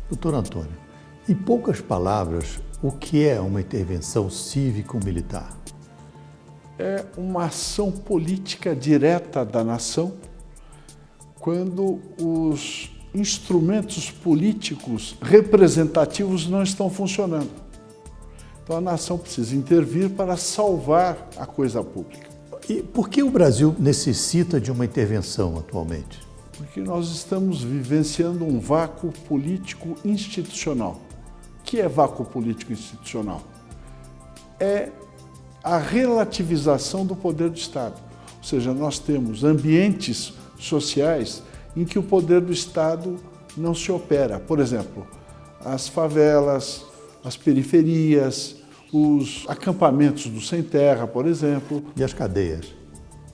Doutor Antônio, em poucas palavras, o que é uma intervenção cívico-militar? É uma ação política direta da nação quando os instrumentos políticos representativos não estão funcionando. Então a nação precisa intervir para salvar a coisa pública. E por que o Brasil necessita de uma intervenção atualmente? Porque nós estamos vivenciando um vácuo político institucional. O que é vácuo político institucional? É a relativização do poder do Estado. Ou seja, nós temos ambientes sociais em que o poder do Estado não se opera. Por exemplo, as favelas, as periferias, os acampamentos do sem terra, por exemplo. E as cadeias?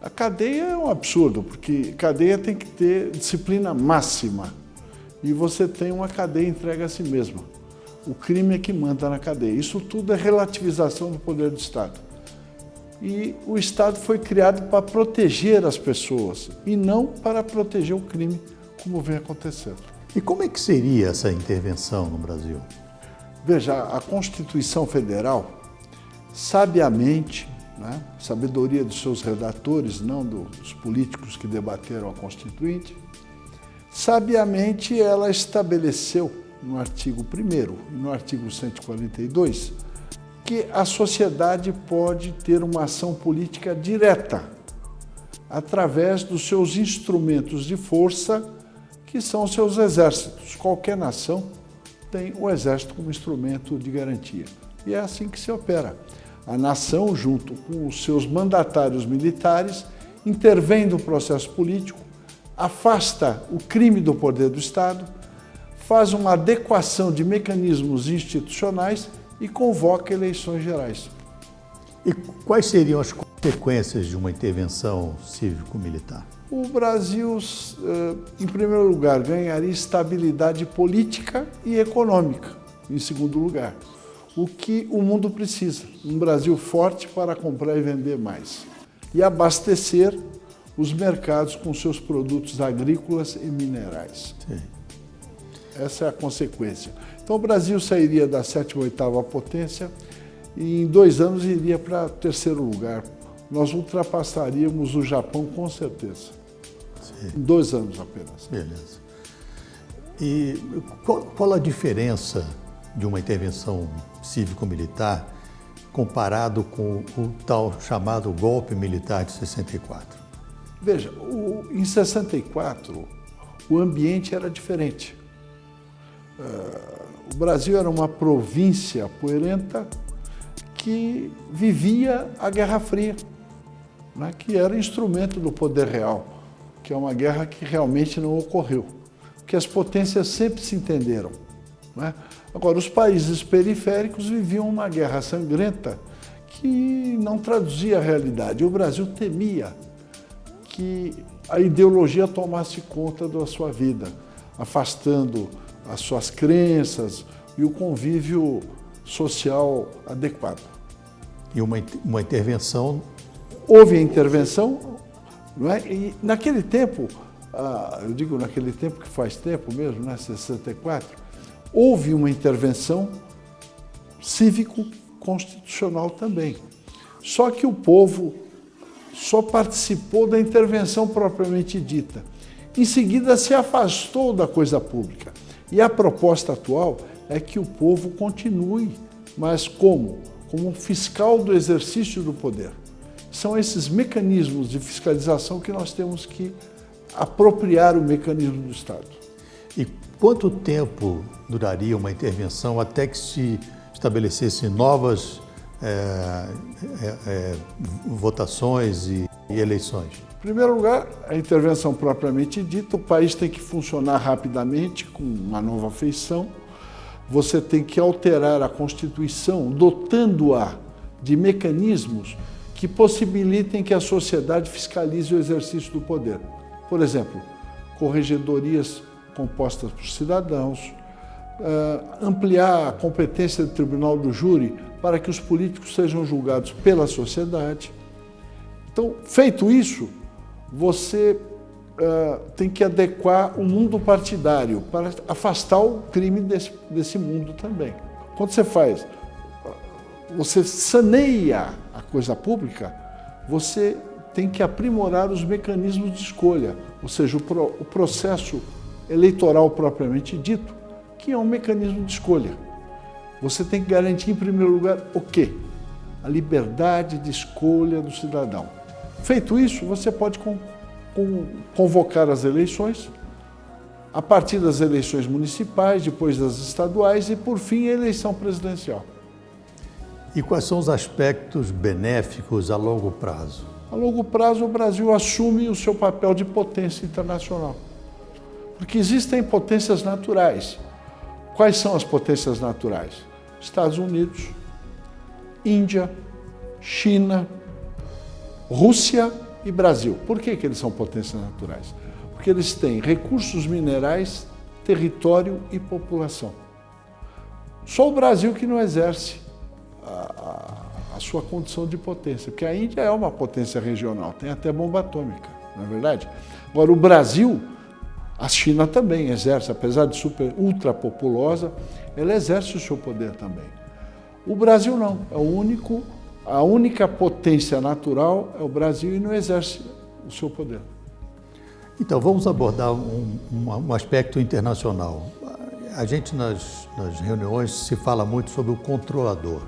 A cadeia é um absurdo, porque cadeia tem que ter disciplina máxima. E você tem uma cadeia entregue a si mesma. O crime é que manda na cadeia. Isso tudo é relativização do poder do Estado. E o Estado foi criado para proteger as pessoas e não para proteger o crime, como vem acontecendo. E como é que seria essa intervenção no Brasil? Veja, a Constituição Federal, sabiamente, sabedoria dos seus redatores, não dos políticos que debateram a Constituinte, sabiamente ela estabeleceu no artigo 1º e no artigo 142 que a sociedade pode ter uma ação política direta através dos seus instrumentos de força, que são os seus exércitos. Qualquer nação tem o exército como instrumento de garantia. E é assim que se opera. A nação, junto com os seus mandatários militares, intervém no processo político, afasta o crime do poder do Estado, faz uma adequação de mecanismos institucionais e convoca eleições gerais. E quais seriam as consequências de uma intervenção cívico-militar? O Brasil, em primeiro lugar, ganharia estabilidade política e econômica, em segundo lugar. O que o mundo precisa, um Brasil forte para comprar e vender mais. E abastecer os mercados com seus produtos agrícolas e minerais. Sim. Essa é a consequência. Então o Brasil sairia da 7ª ou 8ª potência e em 2 anos iria para 3º lugar. Nós ultrapassaríamos o Japão com certeza. Sim. Em 2 anos apenas. Beleza. E qual a diferença de uma intervenção cívico-militar comparado com o tal chamado golpe militar de 64? Veja, em 64 o ambiente era diferente. O Brasil era uma província poeirenta que vivia a Guerra Fria, que era instrumento do poder real, que é uma guerra que realmente não ocorreu, porque as potências sempre se entenderam. Agora, os países periféricos viviam uma guerra sangrenta que não traduzia a realidade. O Brasil temia que a ideologia tomasse conta da sua vida, afastando as suas crenças e o convívio social adequado. E uma intervenção? Houve a intervenção, e naquele tempo, eu digo naquele tempo que faz tempo mesmo, 64, houve uma intervenção cívico-constitucional também. Só que o povo só participou da intervenção propriamente dita. Em seguida, se afastou da coisa pública. E a proposta atual é que o povo continue, mas como? Como fiscal do exercício do poder. São esses mecanismos de fiscalização que nós temos que apropriar o mecanismo do Estado. E quanto tempo duraria uma intervenção até que se estabelecessem novas votações e eleições? Em primeiro lugar, a intervenção propriamente dita, o país tem que funcionar rapidamente, com uma nova feição. Você tem que alterar a Constituição, dotando-a de mecanismos que possibilitem que a sociedade fiscalize o exercício do poder. Por exemplo, corregedorias compostas por cidadãos, ampliar a competência do Tribunal do Júri para que os políticos sejam julgados pela sociedade. Então, feito isso, você tem que adequar o mundo partidário para afastar o crime desse mundo também. Quando você saneia a coisa pública, você tem que aprimorar os mecanismos de escolha, ou seja, o processo eleitoral propriamente dito, que é um mecanismo de escolha. Você tem que garantir, em primeiro lugar, o quê? A liberdade de escolha do cidadão. Feito isso, você pode convocar as eleições, a partir das eleições municipais, depois das estaduais e, por fim, a eleição presidencial. E quais são os aspectos benéficos a longo prazo? A longo prazo, o Brasil assume o seu papel de potência internacional. Porque existem potências naturais. Quais são as potências naturais? Estados Unidos, Índia, China, Rússia e Brasil. Por que eles são potências naturais? Porque eles têm recursos minerais, território e população. Só o Brasil que não exerce a sua condição de potência, porque a Índia é uma potência regional, tem até bomba atômica, não é verdade? Agora, o Brasil, a China também exerce, apesar de ultra populosa, ela exerce o seu poder também. O Brasil não, a única potência natural é o Brasil e não exerce o seu poder. Então, vamos abordar um aspecto internacional. A gente, nas reuniões, se fala muito sobre o controlador.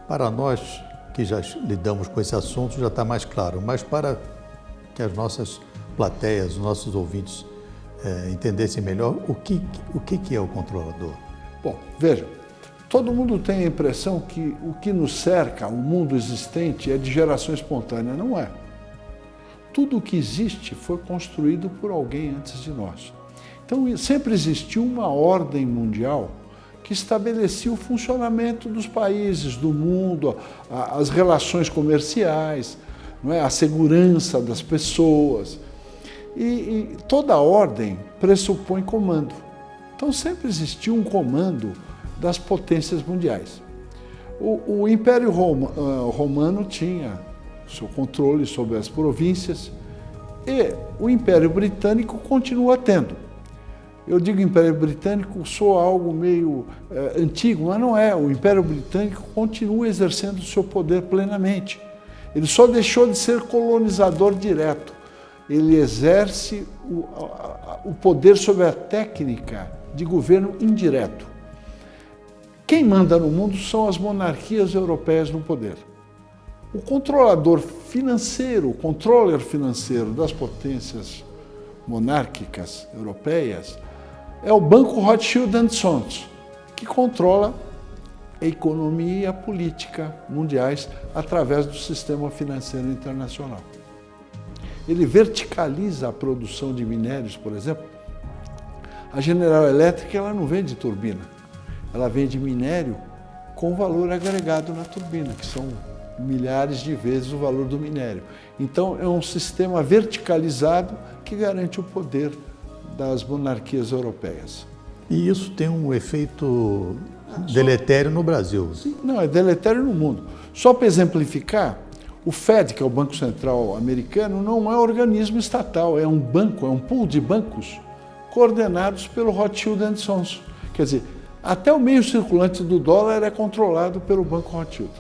Para nós, que já lidamos com esse assunto, já está mais claro, mas para que as nossas plateias, os nossos ouvintes entendessem melhor, o que é o controlador? Bom, veja, todo mundo tem a impressão que o que nos cerca, o mundo existente, é de geração espontânea. Não é. Tudo o que existe foi construído por alguém antes de nós. Então, sempre existiu uma ordem mundial que estabelecia o funcionamento dos países, do mundo, as relações comerciais, não é? A segurança das pessoas. E toda ordem pressupõe comando. Então, sempre existiu um comando das potências mundiais. O Império Romano tinha seu controle sobre as províncias e o Império Britânico continua tendo. Eu digo Império Britânico, soa algo meio antigo, mas não é. O Império Britânico continua exercendo o seu poder plenamente. Ele só deixou de ser colonizador direto. Ele exerce o poder sobre a técnica de governo indireto. Quem manda no mundo são as monarquias europeias no poder. O controlador financeiro, o controller financeiro das potências monárquicas europeias é o Banco Rothschild & Sons, que controla a economia e a política mundiais através do sistema financeiro internacional. Ele verticaliza a produção de minérios, por exemplo. A General Electric ela não vende turbina, ela vende minério com valor agregado na turbina, que são milhares de vezes o valor do minério. Então, é um sistema verticalizado que garante o poder das monarquias europeias. E isso tem um efeito deletério no Brasil? Sim, não, é deletério no mundo. Só para exemplificar, o Fed, que é o Banco Central americano, não é um organismo estatal, é um banco, é um pool de bancos coordenados pelo Rothschild & Sons. Quer dizer, até o meio circulante do dólar é controlado pelo Banco Rothschild.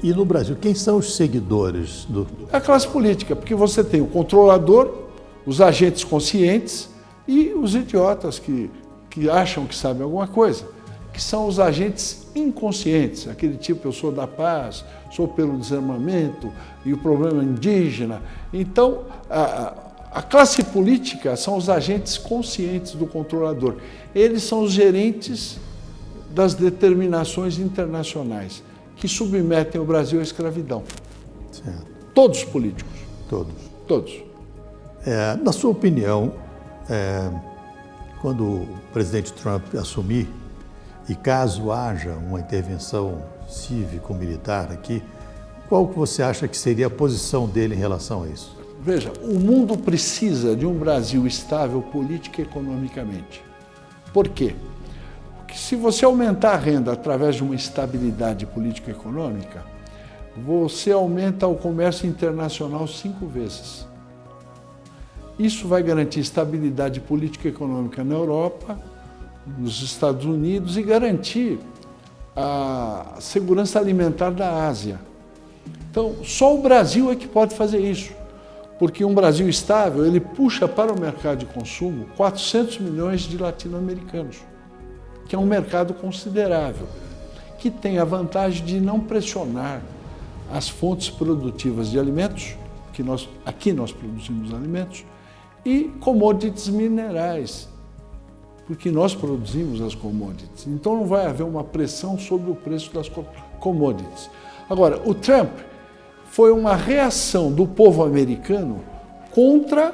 E no Brasil, quem são os seguidores do... A classe política, porque você tem o controlador, os agentes conscientes e os idiotas que acham que sabem alguma coisa, que são os agentes inconscientes, aquele tipo, eu sou da paz, sou pelo desarmamento e o problema indígena. Então, a classe política são os agentes conscientes do controlador. Eles são os gerentes das determinações internacionais que submetem o Brasil à escravidão. Certo. Todos os políticos. Todos. Todos. Na sua opinião, quando o presidente Trump assumir, e caso haja uma intervenção cívico-militar aqui, qual que você acha que seria a posição dele em relação a isso? Veja, o mundo precisa de um Brasil estável política e economicamente. Por quê? Porque se você aumentar a renda através de uma estabilidade política e econômica, você aumenta o comércio internacional 5 vezes. Isso vai garantir estabilidade política e econômica na Europa, nos Estados Unidos e garantir a segurança alimentar da Ásia. Então, só o Brasil é que pode fazer isso, porque um Brasil estável, ele puxa para o mercado de consumo 400 milhões de latino-americanos, que é um mercado considerável, que tem a vantagem de não pressionar as fontes produtivas de alimentos, que aqui nós produzimos alimentos, e commodities minerais, porque nós produzimos as commodities. Então não vai haver uma pressão sobre o preço das commodities. Agora, o Trump foi uma reação do povo americano contra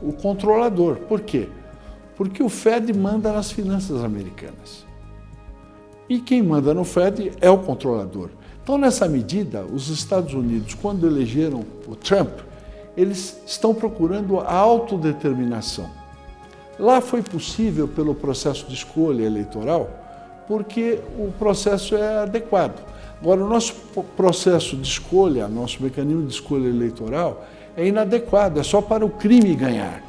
o controlador. Por quê? Porque o Fed manda nas finanças americanas. E quem manda no Fed é o controlador. Então, nessa medida, os Estados Unidos, quando elegeram o Trump, eles estão procurando a autodeterminação. Lá foi possível pelo processo de escolha eleitoral, porque o processo é adequado. Agora, o nosso processo de escolha, nosso mecanismo de escolha eleitoral é inadequado, é só para o crime ganhar.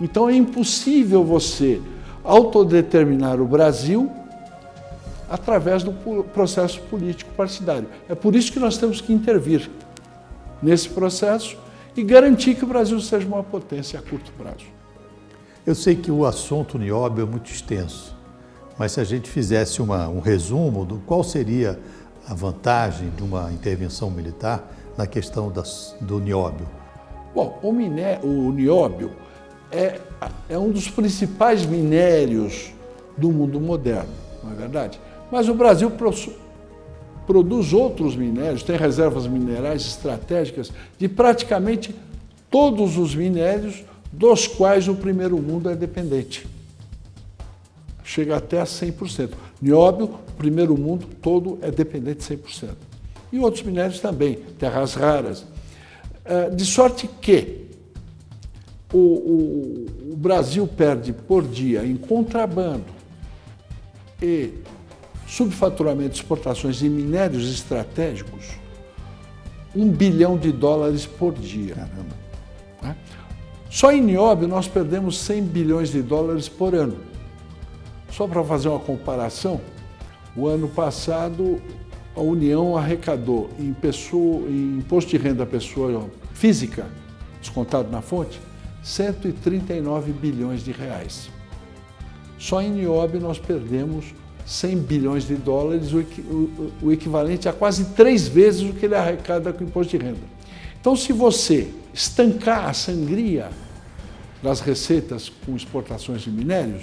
Então, é impossível você autodeterminar o Brasil através do processo político partidário. É por isso que nós temos que intervir nesse processo e garantir que o Brasil seja uma potência a curto prazo. Eu sei que o assunto nióbio é muito extenso, mas se a gente fizesse um resumo do qual seria a vantagem de uma intervenção militar na questão do nióbio? Bom, o nióbio é um dos principais minérios do mundo moderno, não é verdade? Mas o Brasil produz outros minérios, tem reservas minerais estratégicas de praticamente todos os minérios dos quais o primeiro mundo é dependente. Chega até a 100%. Nióbio, o primeiro mundo todo é dependente 100%. E outros minérios também, terras raras. De sorte que o Brasil perde por dia em contrabando e subfaturamento de exportações de minérios estratégicos, $1 bilhão por dia. Caramba. Só em nióbio nós perdemos $100 bilhões por ano. Só para fazer uma comparação, o ano passado a União arrecadou em imposto de renda à pessoa física, descontado na fonte, 139 bilhões de reais. Só em nióbio nós perdemos $100 bilhões, o equivalente a quase 3 vezes o que ele arrecada com o imposto de renda. Então, se você estancar a sangria das receitas com exportações de minérios,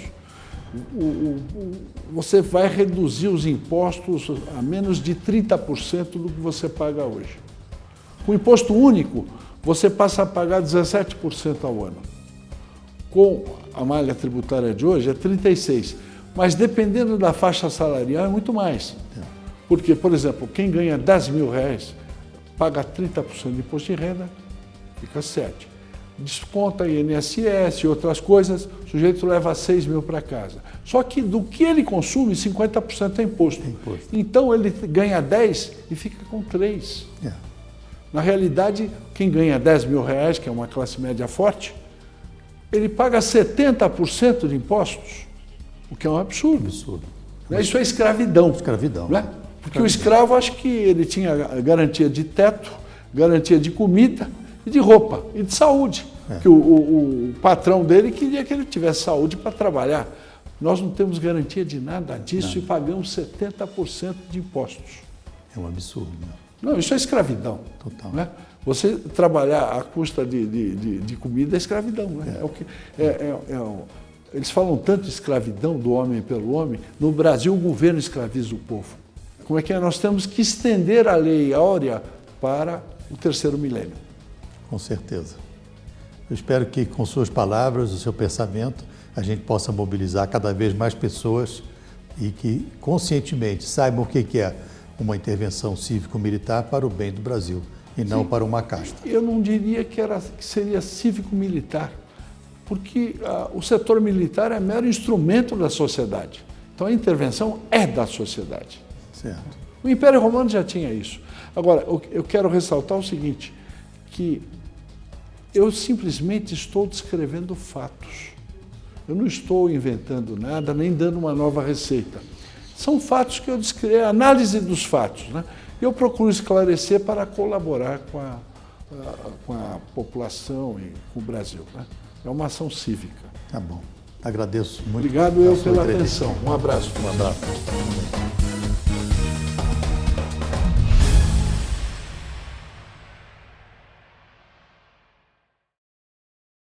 você vai reduzir os impostos a menos de 30% do que você paga hoje. Com o imposto único, você passa a pagar 17% ao ano. Com a malha tributária de hoje, é 36%. Mas dependendo da faixa salarial, é muito mais. Porque, por exemplo, quem ganha R$10 mil paga 30% de imposto de renda, fica 7%. Desconta INSS e outras coisas, o sujeito leva 6 mil para casa. Só que do que ele consome, 50% é imposto. Então ele ganha 10 e fica com 3. Na realidade, quem ganha R$10 mil, que é uma classe média forte, ele paga 70% de impostos, o que é um absurdo. Isso é escravidão. Escravidão. Né? Porque o escravo, acho que ele tinha garantia de teto, garantia de comida e de roupa e de saúde. Que o patrão dele queria que ele tivesse saúde para trabalhar. Nós não temos garantia de nada disso e pagamos 70% de impostos. É um absurdo, né? Não, isso é escravidão. Total. Né? Você trabalhar à custa de comida é escravidão. Né? Eles falam tanto de escravidão do homem pelo homem. No Brasil, o governo escraviza o povo. Como é que é? Nós temos que estender a lei áurea para o terceiro milênio. Com certeza. Eu espero que, com suas palavras, o seu pensamento, a gente possa mobilizar cada vez mais pessoas e que, conscientemente, saibam o que é uma intervenção cívico-militar para o bem do Brasil e não para uma casta. Eu não diria que seria cívico-militar, porque o setor militar é mero instrumento da sociedade. Então, a intervenção é da sociedade. Certo. O Império Romano já tinha isso. Agora, eu quero ressaltar o seguinte, que Eu simplesmente estou descrevendo fatos. Eu não estou inventando nada, nem dando uma nova receita. São fatos que eu descrevo, análise dos fatos, né? Eu procuro esclarecer para colaborar com a população e com o Brasil, né? É uma ação cívica. Tá bom. Agradeço muito. Obrigado eu pela atenção. Um abraço. Um abraço.